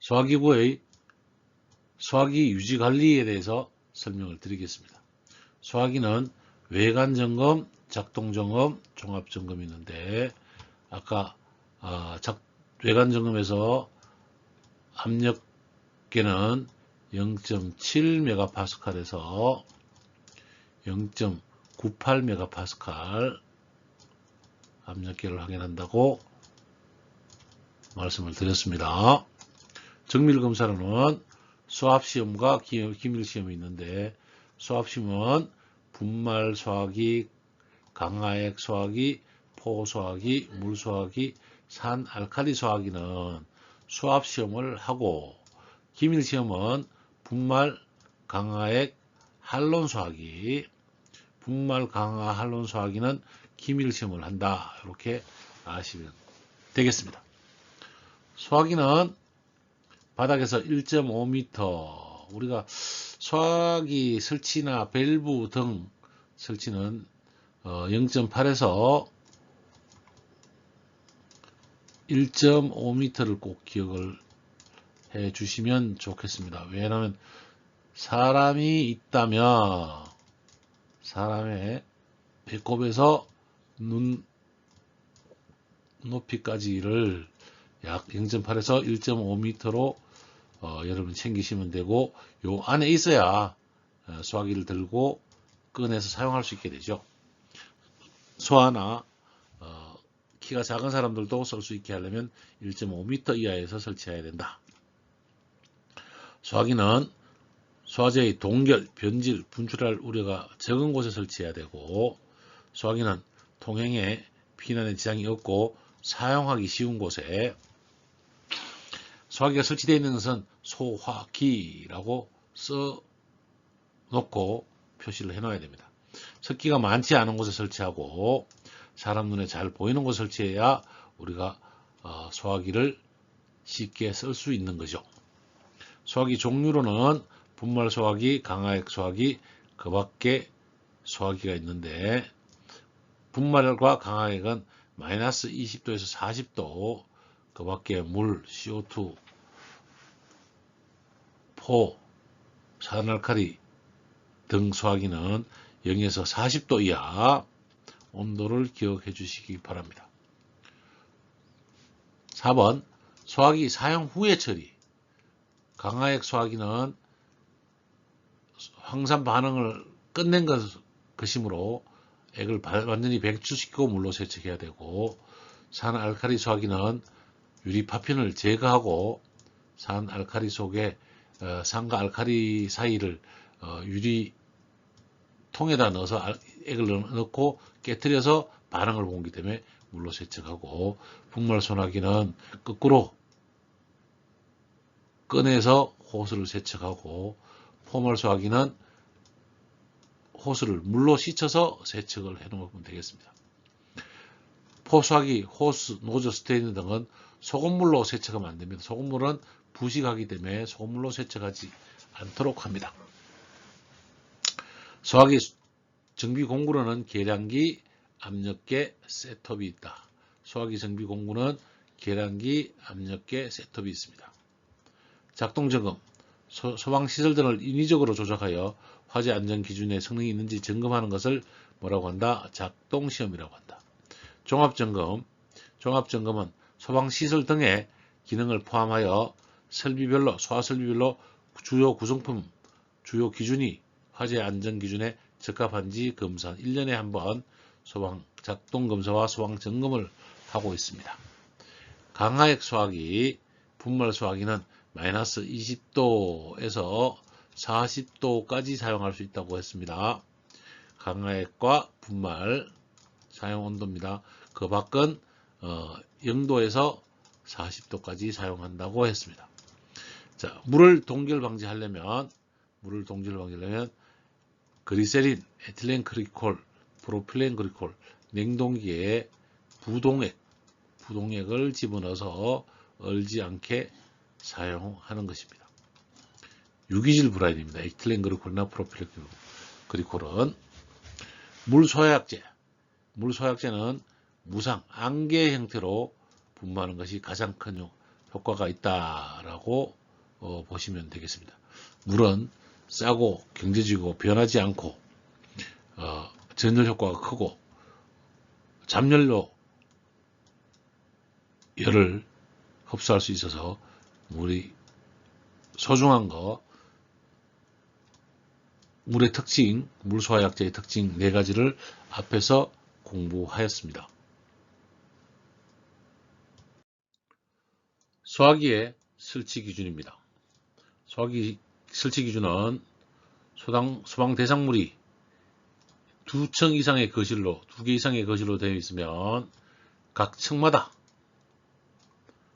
소화기구의 소화기 유지 관리에 대해서 설명을 드리겠습니다. 소화기는 외관 점검, 작동 점검, 종합 점검이 있는데 아까 외관 점검에서 압력계는 0.7MPa에서 0.98MPa 압력계를 확인한다고 말씀을 드렸습니다. 정밀검사로는 수압시험과 기밀시험이 있는데 수압시험은 분말 소화기, 강화액 소화기, 포 소화기, 물 소화기, 산 알칼리 소화기는 수압시험을 하고 기밀시험은 분말, 강화액, 할론 소화기, 분말, 강화, 할론 소화기는 기밀시험을 한다. 이렇게 아시면 되겠습니다. 소화기는 바닥에서 1.5m, 우리가 소화기 설치나 밸브 등 설치는 0.8에서 1.5m를 꼭 기억을 해 주시면 좋겠습니다. 왜냐하면 사람이 있다면 사람의 배꼽에서 눈 높이까지를 약 0.8에서 1.5m로 여러분 챙기시면 되고 요 안에 있어야 소화기를 들고 꺼내서 사용할 수 있게 되죠. 소아나 키가 작은 사람들도 쓸 수 있게 하려면 1.5m 이하에서 설치해야 된다. 소화기는 소화제의 동결, 변질, 분출할 우려가 적은 곳에 설치해야 되고 소화기는 통행에 피난에 지장이 없고 사용하기 쉬운 곳에 소화기가 설치되어 있는 것은 소화기라고 써놓고 표시를 해놔야 됩니다. 습기가 많지 않은 곳에 설치하고 사람 눈에 잘 보이는 곳에 설치해야 우리가 소화기를 쉽게 쓸 수 있는 거죠. 소화기 종류로는 분말 소화기, 강화액 소화기, 그 밖에 소화기가 있는데 분말과 강화액은 마이너스 20도에서 40도, 그 밖에 물, CO2, 포, 산알칼리 등 소화기는 0에서 40도 이하 온도를 기억해 주시기 바랍니다. 4번 소화기 사용 후의 처리. 강화액 소화기는 황산 반응을 끝낸 것이므로 액을 완전히 배출시키고 물로 세척해야 되고 산알칼리 소화기는 유리 파편을 제거하고 산알칼리 속에 산과 알칼리 사이를 유리 통에다 넣어서 액을 넣고 깨뜨려서 반응을 보기 때문에 물로 세척하고 분말 소화기는 거꾸로 꺼내서 호스를 세척하고 포말 소화기는 호스를 물로 씻어서 세척을 해 놓으면 되겠습니다. 포소화기, 호스, 노즐, 스테인 등은 소금물로 세척하면 안 됩니다. 소금물은 부식하기 때문에 소금물로 세척하지 않도록 합니다. 소화기 정비 공구로는 계량기, 압력계, 셋톱이 있다. 소화기 정비 공구는 계량기, 압력계, 셋톱이 있습니다. 작동 점검, 소방시설 등을 인위적으로 조작하여 화재 안전 기준에 성능이 있는지 점검하는 것을 뭐라고 한다? 작동시험이라고 한다. 종합점검, 종합점검은 소방시설 등의 기능을 포함하여 설비별로, 소화설비별로 주요 구성품, 주요 기준이 화재 안전 기준에 적합한지 검사 1년에 한 번 소방 작동검사와 소방점검을 하고 있습니다. 강화액 소화기, 분말 소화기는 마이너스 20도에서 40도까지 사용할 수 있다고 했습니다. 강화액과 분말 사용 온도입니다. 그 밖은 0도에서 40도까지 사용한다고 했습니다. 자, 물을 동결 방지하려면 그리세린, 에틸렌 그리콜, 프로필렌 그리콜, 냉동기에 부동액을 집어넣어서 얼지 않게 사용하는 것입니다. 유기질 브라인입니다. 에틸렌 그리콜이나 프로필렌 그리콜은 물소화약제는 무상, 안개 형태로 분무하는 것이 가장 큰 효과가 있다라고 보시면 되겠습니다. 물은 싸고 경제적이고 변하지 않고 전열 효과가 크고 잠열로 열을 흡수할 수 있어서 물이 소중한 거, 물의 특징, 물소화약제의 특징 4가지를 앞에서 공부하였습니다. 소화기의 설치 기준입니다. 소화기 설치 기준은 소방 대상물이 2층 이상의 거실로, 2개 이상의 거실로 되어 있으면 각 층마다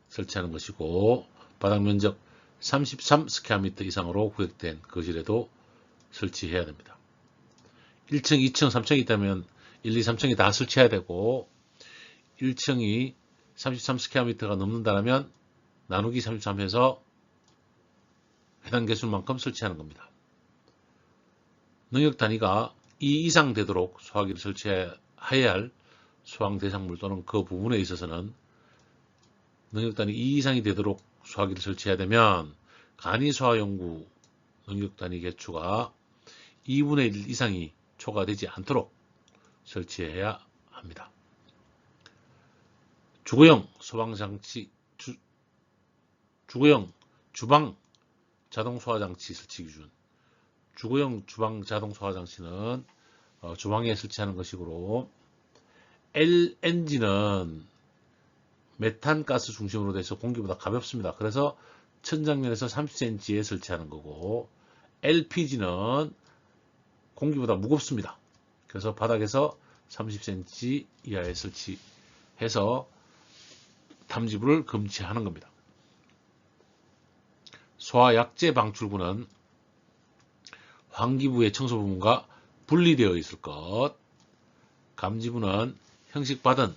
설치하는 것이고, 바닥 면적 33스퀘어미터 이상으로 구획된 거실에도 설치해야 됩니다. 1층, 2층, 3층이 있다면 1, 2, 3층이 다 설치해야 되고, 1층이 33스퀘어미터가 넘는다면 나누기 33해서 해당 개수만큼 설치하는 겁니다. 능력 단위가 2 이상 되도록 소화기를 설치해야 할 소방 대상물 또는 그 부분에 있어서는 능력 단위 2 이상이 되도록 소화기를 설치해야 되면 간이소화용구 능력 단위 개수가 2분의 1 이상이 초과되지 않도록 설치해야 합니다. 주거용 소방장치, 주거용 주방 자동소화장치 설치 기준. 주거용 주방 자동소화장치는 주방에 설치하는 것이고, LNG는 메탄가스 중심으로 돼서 공기보다 가볍습니다. 그래서 천장면에서 30cm에 설치하는 거고, LPG는 공기보다 무겁습니다. 그래서 바닥에서 30cm 이하에 설치해서 탐지부를 금지하는 겁니다. 소화약제 방출구는 환기부의 청소 부분과 분리되어 있을 것, 감지부는 형식받은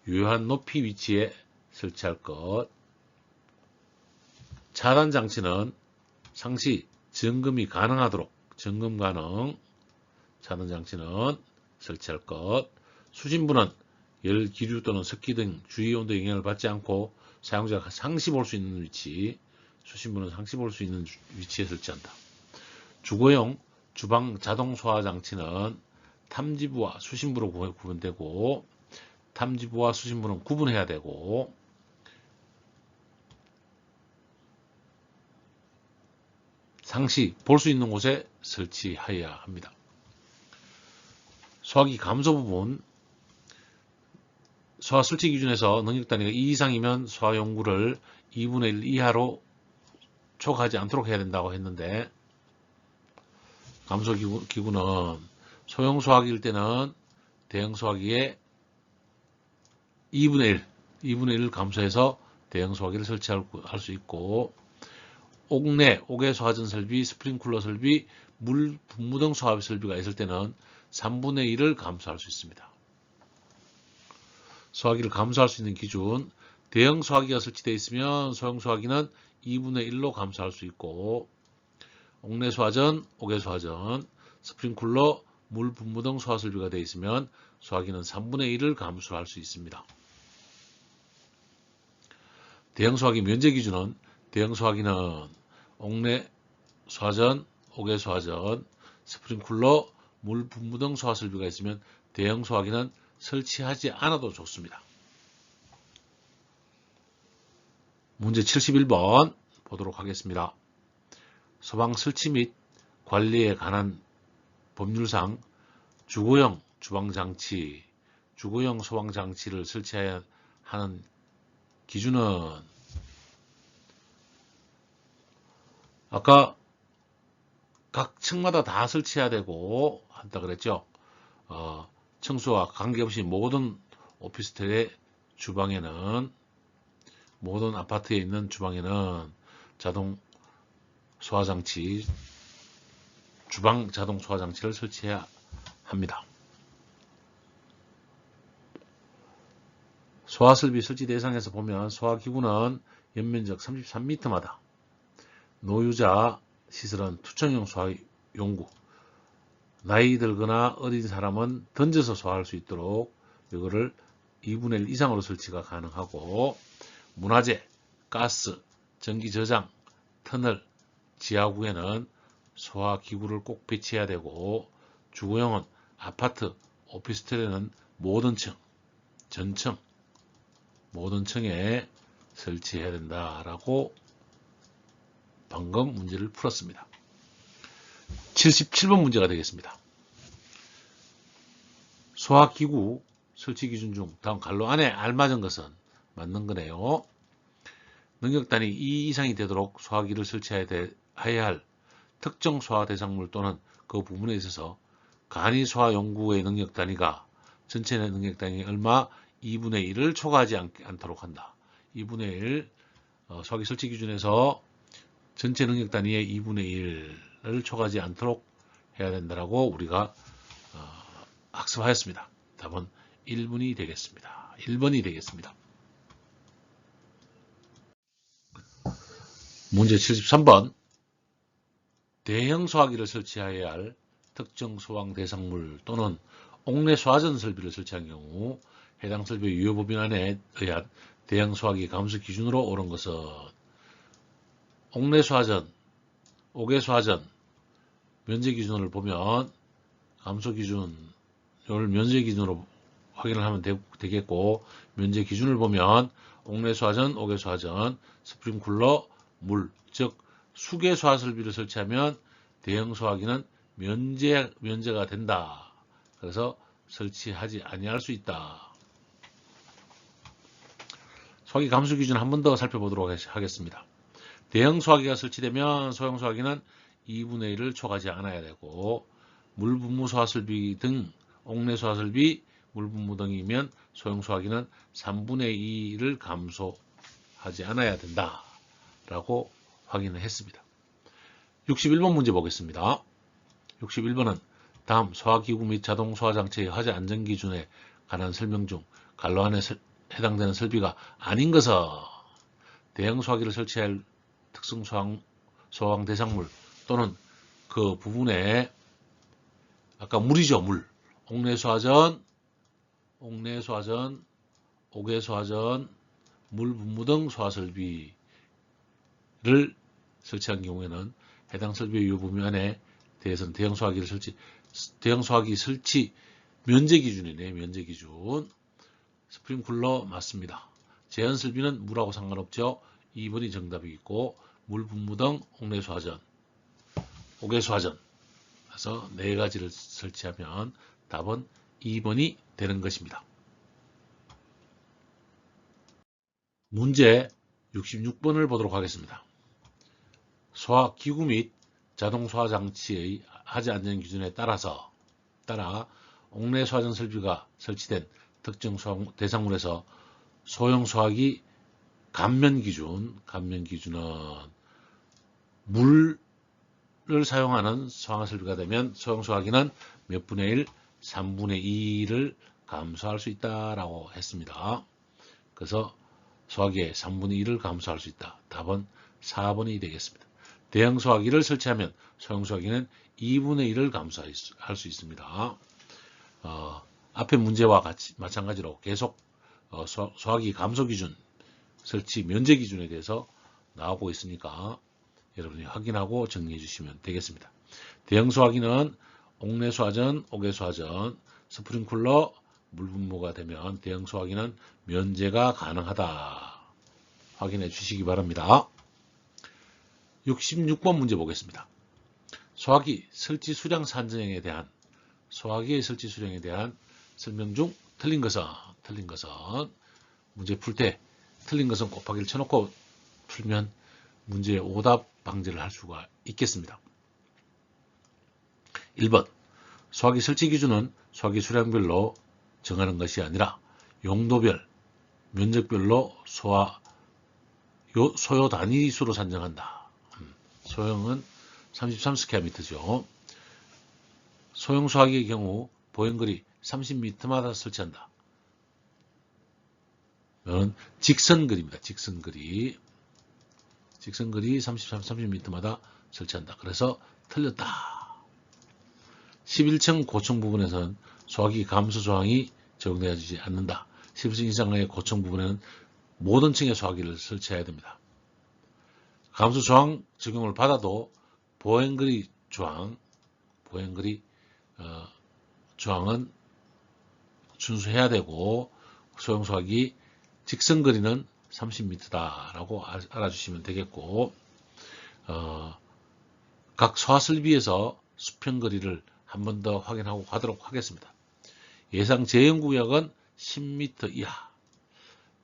유효한 높이 위치에 설치할 것, 차단 장치는 상시 점검이 가능하도록 점검 가능 차단 장치는 설치할 것, 수신부는 열, 기류 또는 습기 등 주위 온도 영향을 받지 않고 사용자가 상시 볼 수 있는 위치, 수신부는 상시 볼 수 있는 위치에 설치한다. 주거용 주방 자동 소화 장치는 탐지부와 수신부로 구분되고, 탐지부와 수신부는 구분해야 되고, 상시 볼 수 있는 곳에 설치해야 합니다. 소화기 감소 부분, 소화 설치 기준에서 능력 단위가 2 이상이면 소화 용구를 2분의 1 이하로 초과하지 않도록 해야 된다고 했는데, 감소 기구는 소형 소화기일 때는 대형 소화기에 2분의 1을 감소해서 대형 소화기를 설치할 수 있고, 옥내, 옥외 소화전 설비, 스프링쿨러 설비, 물 분무 등 소화 설비가 있을 때는 3분의 1을 감소할 수 있습니다. 소화기를 감소할 수 있는 기준, 대형 소화기가 설치되어 있으면 소형 소화기는 2분의 1로 감소할 수 있고, 옥내 소화전, 옥외 소화전, 스프링쿨러, 물 분무 등 소화 설비가 되어 있으면 소화기는 3분의 1을 감소할 수 있습니다. 대형 소화기 면제 기준은 대형 소화기는 옥내 소화전, 옥외 소화전, 스프링쿨러, 물 분무 등 소화 설비가 있으면 대형 소화기는 설치하지 않아도 좋습니다. 문제 71번 보도록 하겠습니다. 소방 설치 및 관리에 관한 법률상 주거용 주방장치, 주거용 소방장치를 설치해야 하는 기준은 아까 각 층마다 다 설치해야 되고 한다 그랬죠. 층수와 관계없이 모든 오피스텔의 주방에는, 모든 아파트에 있는 주방에는 자동 소화장치, 주방 자동 소화장치를 설치해야 합니다. 소화설비 설치 대상에서 보면 소화기구는 연면적 33m마다, 노유자 시설은 투척용 소화용구, 나이 들거나 어린 사람은 던져서 소화할 수 있도록 이거를 2분의 1 이상으로 설치가 가능하고, 문화재, 가스, 전기 저장, 터널, 지하구에는 소화기구를 꼭 배치해야 되고, 주거용은 아파트, 오피스텔에는 모든 층, 전층, 모든 층에 설치해야 된다라고 방금 문제를 풀었습니다. 77번 문제가 되겠습니다. 소화기구 설치 기준 중 다음 갈로 안에 알맞은 것은 맞는 거네요. 능력단위 2 이상이 되도록 소화기를 설치해야 할 특정 소화 대상물 또는 그 부분에 있어서 간이 소화 연구의 능력 단위가 전체 능력 단위 얼마 2분의 1을 초과하지 않도록 한다. 2분의 1 소화기 설치 기준에서 전체 능력 단위의 2분의 1을 초과하지 않도록 해야 된다라고 우리가 학습하였습니다. 답은 1번이 되겠습니다. 1번이 되겠습니다. 문제 73번. 대형 소화기를 설치해야 할 특정 소방 대상물 또는 옥내 소화전 설비를 설치한 경우 해당 설비의 유효법인안에 의한 대형 소화기 감수 기준으로 옳은 것은 옥내 소화전, 옥외 소화전 면제 기준을 보면 감소 기준을 면제 기준으로 확인을 하면 되겠고, 면제 기준을 보면 옥내 소화전, 옥외 소화전, 스프링쿨러, 물, 즉 수계 소화 설비를 설치하면 대형 소화기는 면제가 된다. 그래서 설치하지 아니할 수 있다. 소화기 감수 기준 한 번 더 살펴보도록 하겠습니다. 대형 소화기가 설치되면 소형 소화기는 2분의 1을 초과하지 않아야 되고, 물 분무 소화 설비 등 옥내 소화 설비, 물 분무 등이면 소형 소화기는 3분의 2를 감소하지 않아야 된다. 라고 확인을 했습니다. 61번 문제 보겠습니다. 61번은 다음 소화기구 및 자동 소화장치의 화재 안전기준에 관한 설명 중 갈로 안에 해당되는 설비가 아닌 것은 대형 소화기를 설치할 특성 소방 대상물 또는 그 부분에 아까 물이죠, 물. 옥내 소화전, 옥외 소화전, 물 분무 등 소화 설비를 설치한 경우에는 해당 설비의 유효범위 안에 대해서는 대형 소화기 설치 면제 기준이네, 면제 기준. 스프링쿨러 맞습니다. 제한 설비는 물하고 상관없죠. 2번이 정답이 있고, 물 분무 등 옥내 소화전, 옥외 소화전. 그래서 네 가지를 설치하면 답은 2번이 되는 것입니다. 문제 66번을 보도록 하겠습니다. 소화기구 및 자동 소화장치의 화재 안전 기준에 따라 옥내 소화전 설비가 설치된 특정 대상물에서 소형 소화기 감면 기준은 물을 사용하는 소화 설비가 되면 소형 소화기는 몇 분의 1, 3분의 2를 감소할 수 있다라고 했습니다. 그래서 소화기의 3분의 1을 감소할 수 있다. 답은 4번이 되겠습니다. 대형 소화기를 설치하면 소형 소화기는 2분의 1을 감소할 수 있습니다. 앞에 문제와 마찬가지로 계속 소화기 감소 기준, 설치 면제 기준에 대해서 나오고 있으니까 여러분이 확인하고 정리해 주시면 되겠습니다. 대형 소화기는 옥내 소화전, 옥외 소화전, 스프링쿨러, 물 분무가 되면 대형 소화기는 면제가 가능하다. 확인해 주시기 바랍니다. 66번 문제 보겠습니다. 소화기의 설치 수량 산정에 대한 설명 중 틀린 것은 문제 풀 때 틀린 것은 곱하기를 쳐놓고 풀면 문제의 오답 방지를 할 수가 있겠습니다. 1번 소화기 설치 기준은 소화기 수량별로 정하는 것이 아니라 용도별, 면적별로 소요 단위수로 산정한다. 소형은 33스퀘어미터죠. 소형 소화기의 경우 보행거리 30m마다 설치한다. 이건 직선거리입니다. 직선거리 30m마다 설치한다. 그래서 틀렸다. 11층 고층 부분에서는 소화기 감소 조항이 적용되지 않는다. 11층 이상의 고층 부분에는 모든 층의 소화기를 설치해야 됩니다. 감수 조항 적용을 받아도 보행거리 조항은 준수해야 되고, 소형 소화기 직선거리는 30m다라고 알아주시면 되겠고, 각 소화설비에서 수평거리를 한 번 더 확인하고 가도록 하겠습니다. 예상 제형구역은 10m 이하,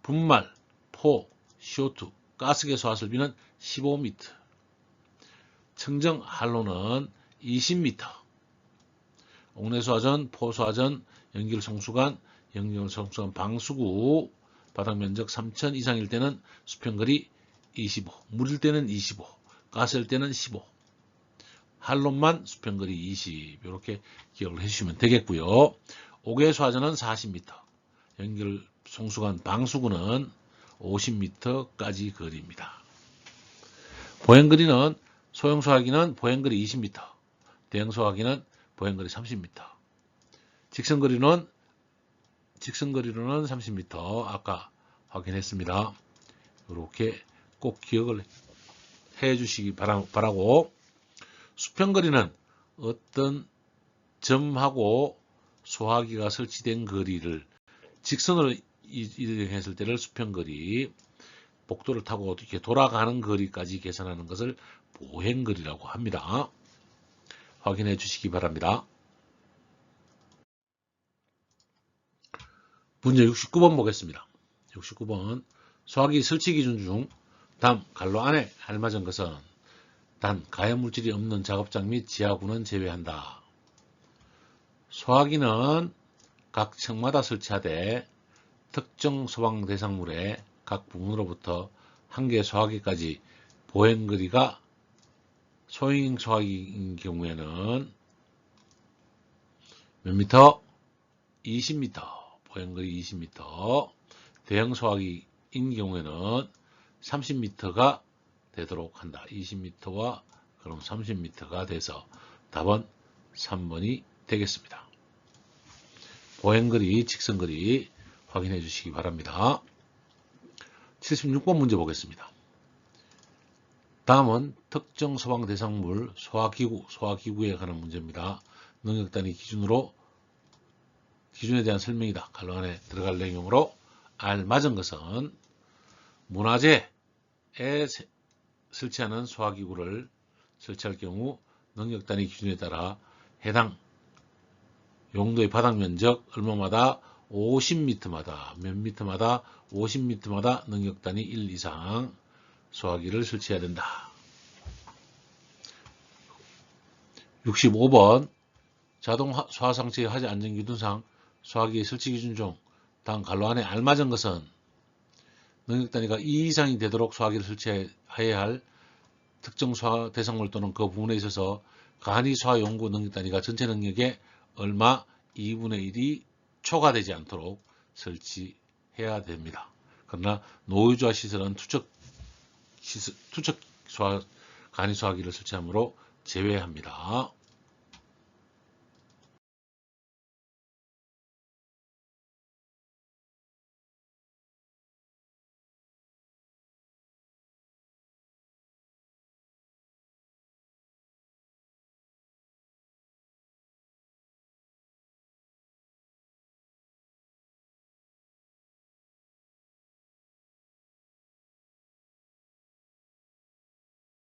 분말, 포, CO2, 가스계 소화설비는 15m, 청정 한로는 20m, 옥내소화전, 포소화전, 연결송수관, 방수구, 바닥면적 3,000 이상일 때는 수평거리 25, 물일 때는 25, 가스일 때는 15, 한론만 수평거리 20, 이렇게 기억을 해주시면 되겠고요. 옥외소화전은 40m, 연결송수관, 방수구는 50m까지 거리입니다. 보행거리는 소형소화기는 보행거리 20m, 대형소화기는 보행거리 30m, 직선거리로는 30m, 아까 확인했습니다. 이렇게 꼭 기억을 해 주시기 바라고, 수평거리는 어떤 점하고 소화기가 설치된 거리를 직선으로 이동했을 때를 수평거리, 복도를 타고 이렇게 돌아가는 거리까지 계산하는 것을 보행거리라고 합니다. 확인해 주시기 바랍니다. 문제 69번 보겠습니다. 69번, 소화기 설치 기준 중 다음 갈로 안에 알맞은 것은 단 가해물질이 없는 작업장 및 지하구는 제외한다. 소화기는 각 층마다 설치하되 특정 소방 대상물의 각 부분으로부터 한 개 소화기까지 보행거리가 소형 소화기인 경우에는 몇 미터? 20m, 보행거리 20m, 대형 소화기인 경우에는 30m가 되도록 한다. 20m와 그럼 30m가 돼서 답은 3번이 되겠습니다. 보행거리, 직선거리 확인해 주시기 바랍니다. 76번 문제 보겠습니다. 다음은 특정 소방 대상물 소화기구에 관한 문제입니다. 능력 단위 기준에 대한 설명이다. 갈로 안에 들어갈 내용으로 알맞은 것은 문화재에 설치하는 소화기구를 설치할 경우 능력 단위 기준에 따라 해당 용도의 바닥 면적 얼마마다 50m마다 몇 미터마다 50m마다 능력 단위 1 이상 소화기를 설치해야 된다. 65번 자동 소화상체의 화재 안전기준상 소화기 설치 기준 중 다음 갈로 안에 알맞은 것은 능력 단위가 2 이상이 되도록 소화기를 설치해야 할 특정 소화 대상물 또는 그 부분에 있어서 간이 소화 용구 능력 단위가 전체 능력의 얼마 2분의 1이 초과되지 않도록 설치해야 됩니다. 그러나 노유조화 시설은 투척 간이 소화기를 설치하므로 제외합니다.